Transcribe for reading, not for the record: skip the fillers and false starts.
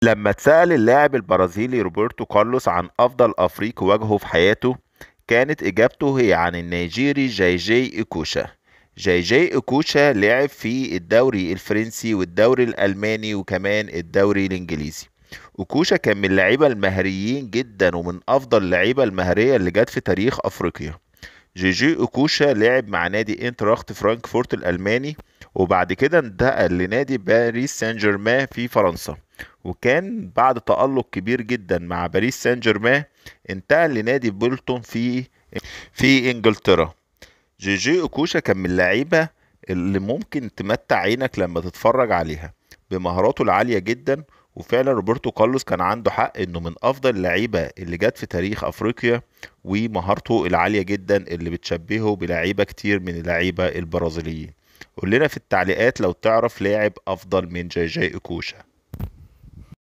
لما اتسأل اللاعب البرازيلي روبرتو كارلوس عن أفضل أفريقي واجهه في حياته، كانت إجابته هي عن النيجيري جاي جاي إيكوشا. جاي جاي إيكوشا لعب في الدوري الفرنسي والدوري الألماني وكمان الدوري الإنجليزي. إيكوشا كان من اللعيبة المهريين جدا ومن أفضل اللعيبة المهرية اللي جت في تاريخ أفريقيا. جيجي أوكوشا لعب مع نادي انتراخت فرانكفورت الألماني، وبعد كده انتقل لنادي باريس سان جيرمان في فرنسا. وكان بعد تألق كبير جدا مع باريس سان جيرمان انتقل لنادي بولتون في انجلترا. جيجي أوكوشا كان من اللعيبة اللي ممكن تمتع عينك لما تتفرج عليها بمهاراته العالية جدا. وفعلا روبرتو كارلوس كان عنده حق انه من افضل اللعيبة اللي جت في تاريخ افريقيا، ومهارته العالية جدا اللي بتشبهه بلعيبة كتير من اللعيبة البرازيليين. قول لنا في التعليقات لو تعرف لاعب افضل من جاي جاي أوكوشا.